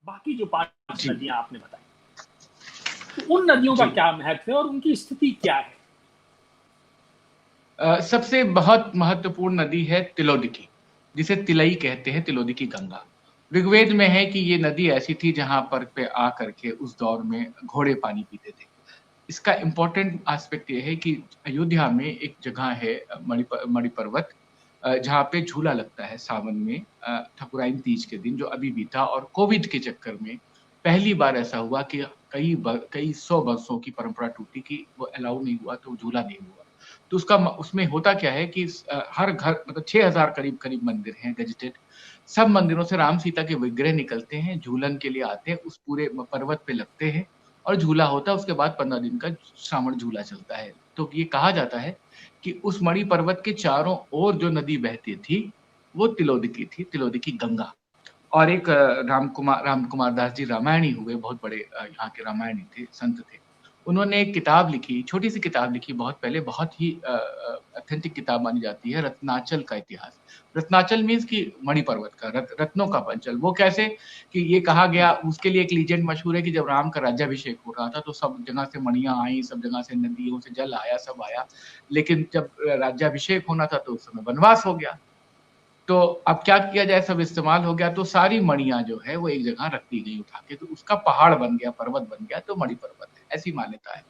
बाकी जो 5 जी नदियां आपने बताई, तो उन नदियों का जी क्या महत्व है और उनकी स्थिति क्या है? सबसे बहुत महत्वपूर्ण नदी है तिलोदकी, जिसे तिलई कहते हैं, तिलोदकी गंगा। ऋग्वेद में है कि ये नदी ऐसी थी जहां पर पे आ करके उस दौर में घोड़े पानी पीते थे। इसका इम्पोर्टेंट एस्पेक्ट ये है कि अयोध्या में एक जगह है मणि पर्वत, जहाँ पे झूला लगता है सावन में, ठकुराइन तीज के दिन, जो अभी भी था। और कोविड के चक्कर में पहली बार ऐसा हुआ कि कई 100 वर्षों की परंपरा टूटी कि वो अलाउ नहीं हुआ, तो झूला नहीं हुआ। तो उसमें होता क्या है कि हर घर, मतलब 6000 करीब करीब मंदिर हैं गजिटेड। सब मंदिरों से राम सीता के विग्रह निकलते हैं, झूलन के लिए आते हैं, उस पूरे पर्वत पे लगते हैं और झूला होता है। उसके बाद 15 दिन का श्रावण झूला चलता है। तो ये कहा जाता है कि उस मणि पर्वत के चारों ओर जो नदी बहती थी वो तिलोदकी थी, तिलोदकी गंगा। और एक राम कुमार दास जी रामायणी हुए, बहुत बड़े यहाँ के रामायणी थे, संत थे। उन्होंने एक किताब लिखी, छोटी सी किताब लिखी बहुत पहले, बहुत ही ऑथेंटिक किताब मानी जाती है, रत्नाचल का इतिहास। रत्नाचल मीन्स कि मणि पर्वत का रत्नों का पंचल। वो कैसे कि ये कहा गया, उसके लिए एक लीजेंड मशहूर है कि जब राम का राज्याभिषेक हो रहा था तो सब जगह से मणियां आई, सब जगह से नदियों से जल आया, सब आया। लेकिन जब राज्याभिषेक होना था तो उस समय वनवास हो गया। तो अब क्या किया जाए, सब इस्तेमाल हो गया, तो सारी मणियां जो है वो एक जगह रख दी गई उठा के, तो उसका पहाड़ बन गया, पर्वत बन गया, तो मणि पर्वत है, ऐसी मान्यता है।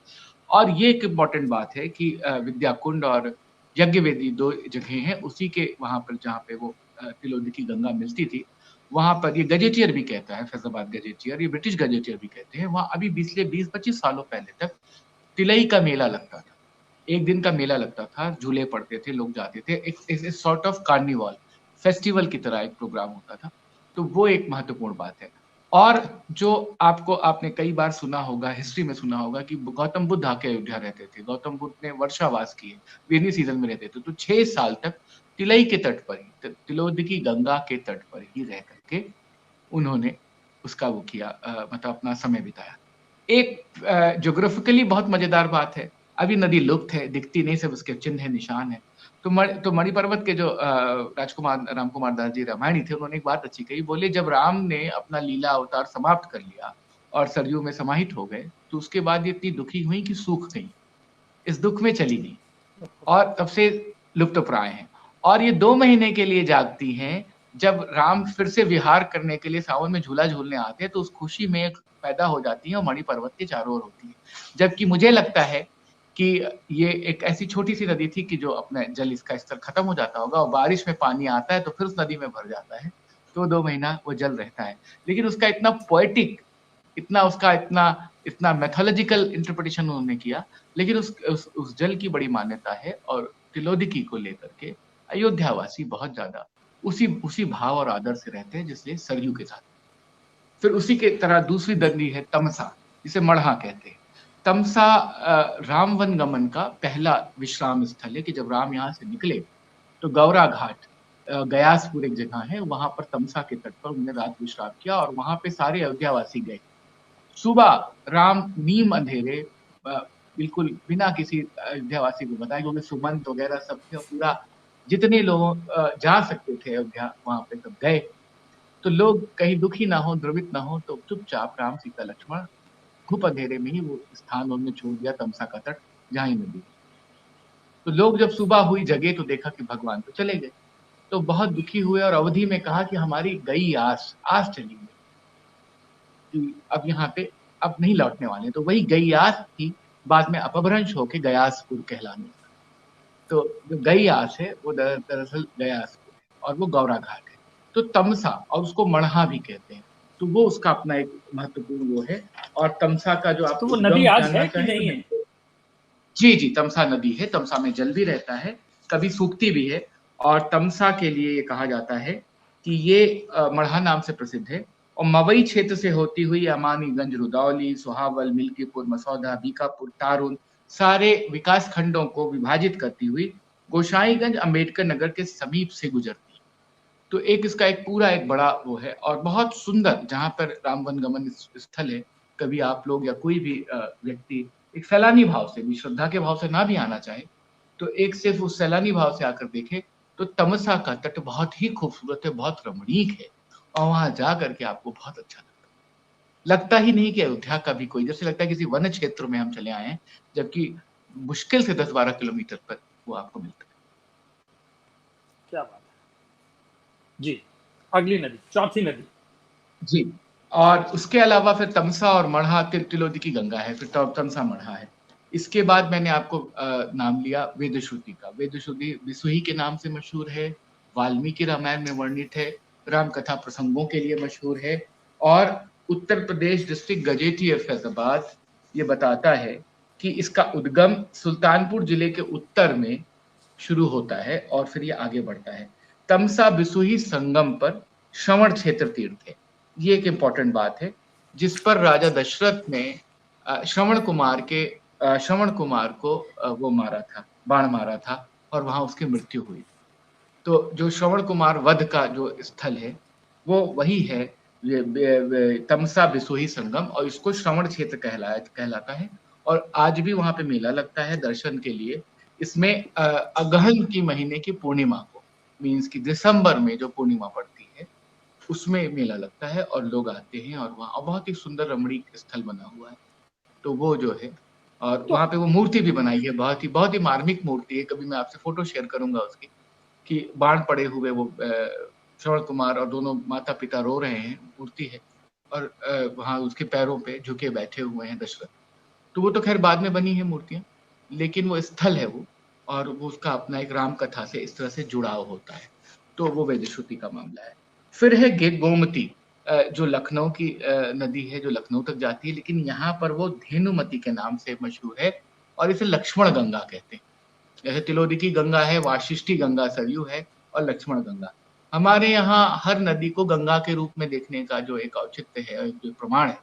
और ये एक इम्पोर्टेंट बात है कि विद्या कुंड और यज्ञ वेदी 2 जगह हैं उसी के, वहां पर जहाँ पे वो तिलोदकी गंगा मिलती थी। वहां पर ये गजेटियर भी कहता है, फैजाबाद गजेटियर, ये ब्रिटिश गजेटियर भी कहते हैं, वहां अभी पिछले 20-25 सालों पहले तक तिलई का मेला लगता था। एक दिन का मेला लगता था, झूले पड़ते थे, लोग जाते थे, एक सॉर्ट ऑफ कार्निवल फेस्टिवल की तरह एक प्रोग्राम होता था। तो वो एक महत्वपूर्ण बात है। और जो आपने कई बार सुना होगा, हिस्ट्री में सुना होगा कि गौतम बुद्ध आके अयोध्या रहते थे। गौतम बुद्ध ने वर्षावास किए, रेनी सीजन में रहते थे, तो 6 साल तक तिलई के तट पर ही, तिलोदकी गंगा के तट पर ही रह करके उन्होंने उसका वो किया, मतलब अपना समय बिताया। एक ज्योग्राफिकली बहुत मजेदार बात है, अभी नदी लुप्त है, दिखती नहीं, सब उसके चिन्ह है, निशान है। तो मणि पर्वत के जो राजकुमार राम कुमार दास जी रामायणी थे, उन्होंने एक बात अच्छी कही। बोले जब राम ने अपना लीला अवतार समाप्त कर लिया और सरयू में समाहित हो गए, तो उसके बाद ये इतनी दुखी हुई कि सूख गई, इस दुख में चली गई और तब से लुप्त प्राय हैं। और ये 2 महीने के लिए जागती हैं। जब राम फिर से विहार करने के लिए सावन में झूला झूलने आते हैं, तो उस खुशी में पैदा हो जाती है और मणि पर्वत के चारों ओर होती है। जबकि मुझे लगता है कि ये एक ऐसी छोटी सी नदी थी कि जो अपने जल, इसका स्तर खत्म हो जाता होगा और बारिश में पानी आता है तो फिर उस नदी में भर जाता है, तो 2 महीना वो जल रहता है। लेकिन उसका इतना पोएटिक, इतना उसका इतना इतना मैथोलॉजिकल इंटरप्रिटेशन उन्होंने किया। लेकिन उस जल की बड़ी मान्यता है और तिलोदकी को लेकर के अयोध्यावासी बहुत ज्यादा उसी उसी भाव और आदर से रहते हैं, जिसलिए सरयू के साथ। फिर उसी के तरह दूसरी नदी है तमसा, जिसे मढ़ा कहते हैं। तमसा राम वन गमन का पहला विश्राम स्थल है कि जब राम यहाँ से निकले तो गौरा घाट, गयासपुर एक जगह है, वहां पर तमसा के तट पर उन्होंने रात विश्राम किया और वहां पे सारे अयोध्यावासी गए। सुबह राम नीम अंधेरे, बिल्कुल बिना किसी अयोध्यावासी को बताए, क्योंकि सुमंत वगैरह सब थे और पूरा जितने लोग जा सकते थे अयोध्या वहां पे सब गए। तो लोग कहीं दुखी ना हो, द्रवित ना हो, तो चुपचाप राम सीता लक्ष्मण घुप अंधेरे में ही वो स्थान उन्होंने छोड़ दिया, तमसा का तट, जहाँ ही नदी। तो लोग जब सुबह हुई जगे तो देखा कि भगवान तो चले गए। तो बहुत दुखी हुए और अवधि में कहा कि हमारी गई आस, आस चली गई कि अब यहाँ पे अब नहीं लौटने वाले। तो वही गयास थी, बाद में अपभ्रंश होके गयासपुर कहलाने लगा। तो जो गयास है वो दरअसल गयासपुर है और वो गौरा घाट है। तो तमसा, और उसको मढ़ा भी कहते हैं, तो वो उसका अपना एक महत्वपूर्ण वो है। और तमसा का जो आप तो वो नदी उद्गम आज जानना है कि चाहें नहीं है? तो जी जी, तमसा नदी है, तमसा में जल भी रहता है, कभी सूखती भी है। और तमसा के लिए ये कहा जाता है कि ये मढ़ा नाम से प्रसिद्ध है और मवई क्षेत्र से होती हुई अमानीगंज, रुदौली, सोहावल, मिल्कीपुर, मसौदा, बीकापुर, तारुन, सारे विकास खंडों को विभाजित करती हुई गोसाईगंज, अंबेडकर नगर के समीप से गुजरती है। तो एक इसका एक पूरा एक बड़ा वो है और बहुत सुंदर, जहां पर राम वन गमन स्थल है। कभी आप लोग या कोई भी व्यक्ति एक सैलानी भाव से भी, श्रद्धा के भाव से ना भी आना चाहे, तो एक सिर्फ उस सैलानी भाव से आकर देखे तो तमसा का तट बहुत ही खूबसूरत है, बहुत रमणीक है और वहां जा करके आपको बहुत अच्छा लगता है। लगता ही नहीं कि अयोध्या का भी कोई, जैसे लगता है किसी वन क्षेत्र में हम चले आए हैं, जबकि मुश्किल से 10-12 किलोमीटर पर वो आपको मिलता है। क्या बात है जी। अगली नदी, चौथी नदी। जी। और उसके अलावा फिर तमसा और मढ़ा, तिलोदी की गंगा है, फिर तमसा मढ़ा है। इसके बाद मैंने आपको नाम लिया वेदश्रुति का। वेदश्रुति बिसुही के नाम से मशहूर है, वाल्मीकि रामायण में वर्णित है, राम कथा प्रसंगों के लिए मशहूर है, और उत्तर प्रदेश डिस्ट्रिक्ट गजेटियर फैजाबाद ये बताता है कि इसका उद्गम सुल्तानपुर जिले के उत्तर में शुरू होता है और फिर ये आगे बढ़ता है। तमसा बिसुही संगम पर श्रवण क्षेत्र तीर्थ है। ये एक इंपॉर्टेंट बात है, जिस पर राजा दशरथ ने श्रवण कुमार को वो मारा था, बाण मारा था, और वहां उसकी मृत्यु हुई। तो जो श्रवण कुमार वध का जो स्थल है वो वही है, तमसा बिसोही संगम, और इसको श्रवण क्षेत्र कहलाता है। और आज भी वहां पे मेला लगता है दर्शन के लिए। इसमें अगहन की महीने की पूर्णिमा को, मीन्स की दिसंबर में जो पूर्णिमा पड़ती है उसमें मेला लगता है, और लोग आते हैं, और वहाँ बहुत ही सुंदर रमणीक स्थल बना हुआ है। तो वो जो है, और तो वहां पे वो मूर्ति भी बनाई है, बहुत ही मार्मिक मूर्ति है। कभी मैं आपसे फोटो शेयर करूंगा उसकी, कि बाण पड़े हुए वो श्रवण कुमार और दोनों माता पिता रो रहे हैं, मूर्ति है, और वहां उसके पैरों पे झुके बैठे हुए हैं दशरथ। तो वो तो खैर बाद में बनी है मूर्तियां, लेकिन वो स्थल है वो, और वो उसका अपना एक राम कथा से इस तरह से जुड़ाव होता है। तो वो वेदश्रुति का मामला है। फिर है गोमती, जो लखनऊ की नदी है, जो लखनऊ तक जाती है, लेकिन यहाँ पर वो धेनुमती के नाम से मशहूर है, और इसे लक्ष्मण गंगा कहते हैं। जैसे तिलोदी की गंगा है, वाशिष्ठी गंगा सरयू है, और लक्ष्मण गंगा। हमारे यहाँ हर नदी को गंगा के रूप में देखने का जो एक औचित्य है, जो प्रमाण है,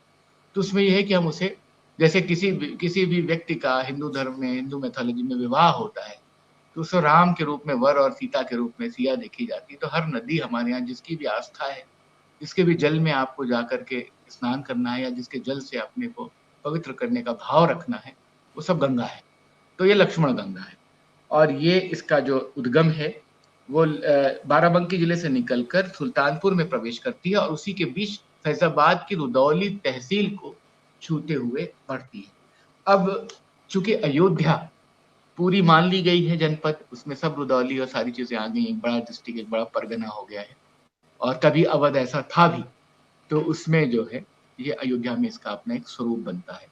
तो उसमें यह है कि हम उसे, जैसे किसी भी व्यक्ति का हिंदू धर्म में, हिंदू मैथोलॉजी में विवाह होता है, तो उसे राम के रूप में वर और सीता के रूप में सिया देखी जाती है। तो हर नदी हमारे यहाँ जिसकी भी आस्था है, जिसके भी जल में आपको जाकर के स्नान करना है, या जिसके जल से अपने को पवित्र करने का भाव रखना है, वो सब गंगा है। तो ये लक्ष्मण गंगा है, और ये इसका जो उद्गम है वो बाराबंकी जिले से निकलकर सुल्तानपुर में प्रवेश करती है, और उसी के बीच फैजाबाद की रुदौली तहसील को छूते हुए बढ़ती है। अब चूंकि अयोध्या पूरी मान ली गई है जनपद, उसमें सब रुदौली और सारी चीजें आ गई, एक बड़ा डिस्ट्रिक्ट, एक बड़ा परगना हो गया है, और कभी अवध ऐसा था भी, तो उसमें जो है ये अयोध्या में इसका अपना एक स्वरूप बनता है।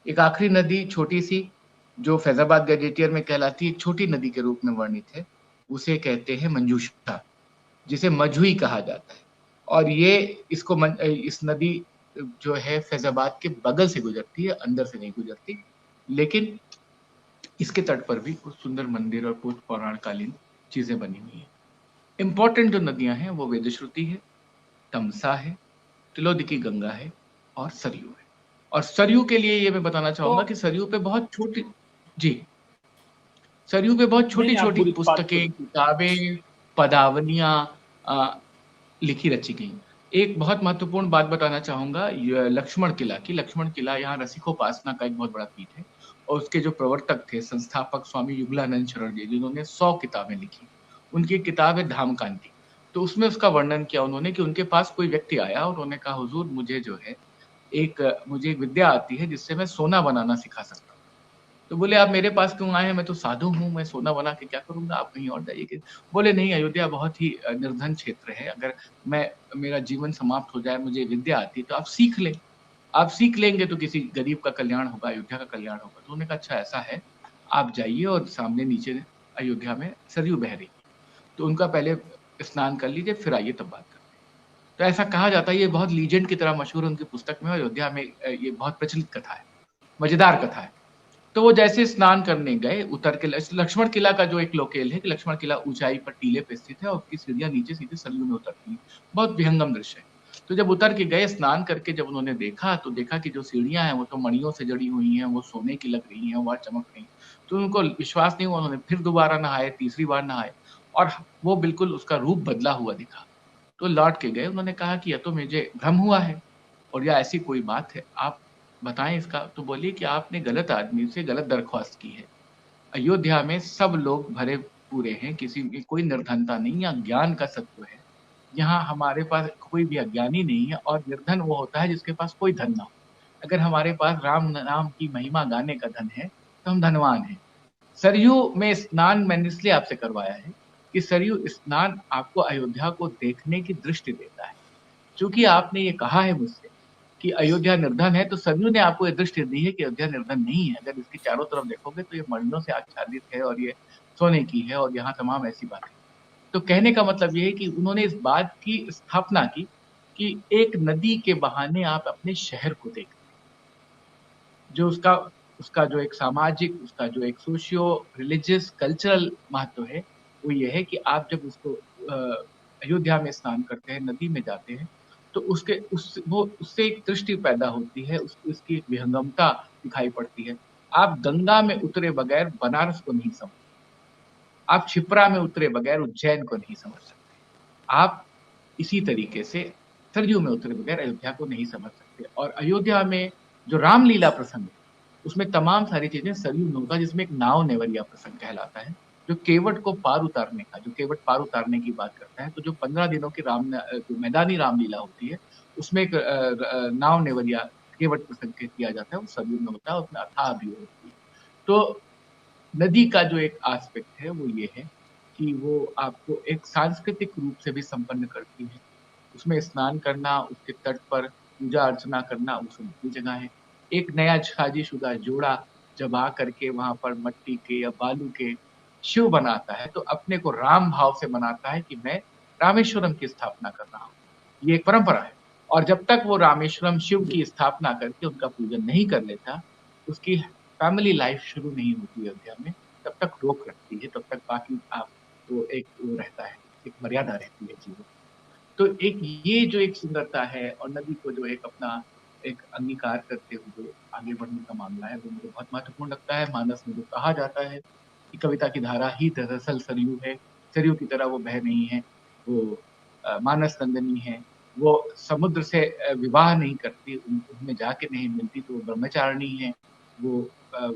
एक आखिरी नदी छोटी सी, जो फैजाबाद गजेटियर में कहलाती है एक छोटी नदी के रूप में वर्णित है, उसे कहते हैं मंजूषा, जिसे मझुई कहा जाता है। और ये इस नदी जो है फैजाबाद के बगल से गुजरती है, अंदर से नहीं गुजरती, लेकिन इसके तट पर भी कुछ सुंदर मंदिर और कुछ पौराणकालीन चीजें बनी हुई हैं। इंपॉर्टेंट जो नदियां हैं वो वेदश्रुति है, तमसा है, तिलोदी की गंगा है, और सरयू है। और सरयू के लिए ये मैं बताना चाहूंगा तो कि सरयू पे बहुत छोटी, जी, सरयू पे बहुत नहीं छोटी नहीं, आप छोटी पूरी बात पुस्तकें, पूरी। किताबें, पदावलियां लिखी रची गई। एक बहुत महत्वपूर्ण बात बताना चाहूंगा लक्ष्मण किला की। लक्ष्मण किला यहाँ रसिकोपासना का एक बहुत बड़ा पीठ है, और उसके जो प्रवर्तक थे, संस्थापक स्वामी युगलानंद शरण जी, जिन्होंने 100 किताबें लिखी, उनकी एक किताब है धामकांति। तो उसमें उसका वर्णन किया उन्होंने कि उनके पास कोई व्यक्ति आया और उन्होंने कहा, हुजूर मुझे एक विद्या आती है जिससे मैं सोना बनाना सिखा सकता हूँ। तो बोले, आप मेरे पास क्यों आए हैं? मैं तो साधु हूँ, मैं सोना बना के क्या करूंगा, आप कहीं और जाइए। बोले, नहीं, अयोध्या बहुत ही निर्धन क्षेत्र है, अगर मेरा जीवन समाप्त हो जाए, मुझे विद्या आती तो आप सीख लें, आप सीख लेंगे तो किसी गरीब का कल्याण होगा, अयोध्या का कल्याण होगा। तो उन्होंने कहा, अच्छा ऐसा है, आप जाइए, और सामने नीचे अयोध्या में सरयू बह रही, तो उनका पहले स्नान कर लीजिए, फिर आइए तब बात करते हैं। तो ऐसा कहा जाता है, ये बहुत लीजेंड की तरह मशहूर है उनकी पुस्तक में। अयोध्या में ये बहुत प्रचलित कथा है, मजेदार कथा है। तो वो जैसे स्नान करने गए, उतर के लक्ष्मण किला का जो एक लोकेल है कि लक्ष्मण किला ऊंचाई पर टीले पे स्थित है, और उसकी सीढ़ियां नीचे सीधे सरयू में उतरती हैं, बहुत विहंगम दृश्य है। तो जब उतर के गए स्नान करके, जब उन्होंने देखा, तो देखा कि जो सीढ़ियां हैं वो तो मणियों से जड़ी हुई हैं, वो सोने की लग रही हैं, वह चमक रही हैं। तो उनको विश्वास नहीं हुआ, उन्होंने फिर दोबारा नहाए, तीसरी बार नहाए, और वो बिल्कुल उसका रूप बदला हुआ दिखा। तो लौट के गए, उन्होंने कहा कि यह तो मुझे भ्रम हुआ है, और या ऐसी कोई बात है, आप बताएं इसका। तो बोलिए कि आपने गलत आदमी से गलत दरख्वास्त की है। अयोध्या में सब लोग भरे पूरे हैं, किसी में कोई निर्धनता नहीं, या ज्ञान का सत्व है। यहाँ हमारे पास कोई भी अज्ञानी नहीं है, और निर्धन वो होता है जिसके पास कोई धन ना हो। अगर हमारे पास राम नाम की महिमा गाने का धन है तो हम धनवान हैं। सरयू में स्नान मैंने इसलिए आपसे करवाया है कि सरयू स्नान आपको अयोध्या को देखने की दृष्टि देता है। चूंकि आपने ये कहा है मुझसे कि अयोध्या निर्धन है, तो सरयू ने आपको ये दृष्टि दी है कि अयोध्या निर्धन नहीं है। अगर इसके चारों तरफ देखोगे तो ये मणियों से आच्छादित है, और ये सोने की है, और यहाँ तमाम ऐसी बातें। तो कहने का मतलब ये है कि उन्होंने इस बात की स्थापना की कि एक नदी के बहाने आप अपने शहर को देख, जो उसका उसका जो एक सामाजिक, उसका जो एक सोशियो रिलीजियस कल्चरल महत्व है, वो ये है कि आप जब उसको अयोध्या में स्नान करते हैं, नदी में जाते हैं, तो उससे एक दृष्टि पैदा होती है, उसकी एक विहंगमता दिखाई पड़ती है। आप गंगा में उतरे बगैर बनारस को नहीं समझ, आप क्षिप्रा में उतरे बगैर उज्जैन को नहीं समझ सकते, आप इसी तरीके से सरयू में उतरे बगैर अयोध्या को नहीं समझ सकते। और अयोध्या में जो रामलीला प्रसंग है, उसमें तमाम सारी चीजें सरयू में होता है, जिसमें एक नाव नेवरिया प्रसंग कहलाता है, जो केवट को पार उतारने का, जो केवट पार उतारने की बात करता है। तो जो 15 दिनों की जो मैदानी रामलीला होती है, उसमें एक नाव नेवरिया केवट प्रसंग किया जाता है, वो सरयू में होता है, उसमें अथाह भी होती है। तो नदी का जो एक एस्पेक्ट है वो ये है कि वो आपको एक सांस्कृतिक रूप से भी संपन्न करती है। उसमें स्नान करना, उसके तट पर पूजा अर्चना करना, वो सब अपनी जगह है। एक नया शादीशुदा जोड़ा जब आ करके वहां पर मट्टी के या बालू के शिव बनाता है, तो अपने को राम भाव से बनाता है कि मैं रामेश्वरम की स्थापना कर रहा हूँ। ये एक परंपरा है। और जब तक वो रामेश्वरम शिव जी की स्थापना करके उनका पूजन नहीं कर लेता, उसकी फैमिली लाइफ शुरू नहीं होती अयोध्या में, तब तक रोक रखती है, तब तक बाकी आप वो रहता है, एक मर्यादा रहती है जीवन। तो एक ये जो एक सुंदरता है, और नदी को जो एक अपना एक अंगीकार करते हुए आगे बढ़ने का मामला है, वो मुझे बहुत महत्वपूर्ण लगता है। मानस में जो कहा जाता है कि कविता की धारा ही दरअसल सरयू है, सरयू की तरह वो बह नहीं है, वो मानस नंदनी है, वो समुद्र से विवाह नहीं करती, उनमें जाके नहीं मिलती, तो वो ब्रह्मचारिणी है, वो अ,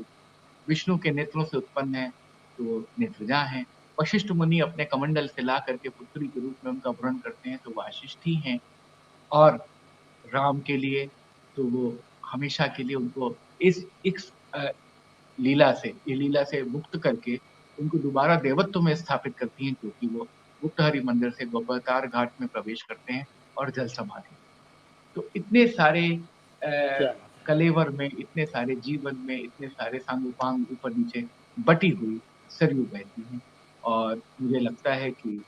विष्णु के नेत्रों से उत्पन्न है, तो वो नेत्रजा है। वशिष्ठ मुनि अपने कमंडल से ला करके पुत्री के रूप में उनका वर्ण करते हैं, तो वो वशिष्ठी हैं। और राम के लिए तो वो हमेशा के लिए उनको इस लीला से, ये लीला से मुक्त करके उनको दोबारा देवत्व में स्थापित करती हैं, क्योंकि वो गुप्तहरि मंदिर से गोपातार घाट में प्रवेश करते हैं और जल समाधि। तो इतने सारे क्या बात कलेवर में, इतने सारे जीवन में, इतने सारे सांगोपांग ऊपर नीचे बटी हुई सरयू बहती है। और मुझे लगता है कि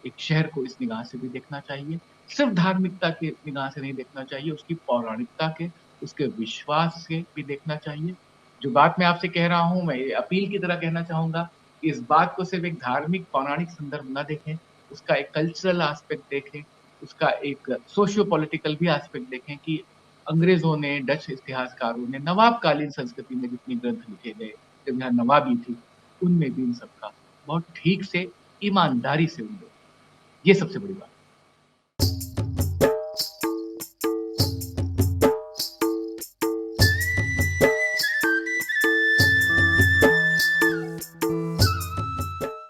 एक शहर को इस निगाह से भी देखना चाहिए, सिर्फ धार्मिकता के निगाह से नहीं देखना चाहिए, उसकी पौराणिकता के, उसके विश्वास से भी देखना चाहिए। जो बात मैं आपसे कह रहा हूँ, मैं ये अपील की तरह कहना चाहूंगा कि इस बात को सिर्फ एक धार्मिक पौराणिक संदर्भ न देखें, उसका एक कल्चरल एस्पेक्ट देखें, उसका एक सोशियो पॉलिटिकल भी एस्पेक्ट देखें कि अंग्रेजों ने, डच इतिहासकारों ने, नवाबकालीन संस्कृति में जितनी ग्रंथ लिखे गए, जब यहाँ नवाबी थी, उनमें भी इन सबका बहुत ठीक से, ईमानदारी से उल्लेख, ये सबसे बड़ी बात।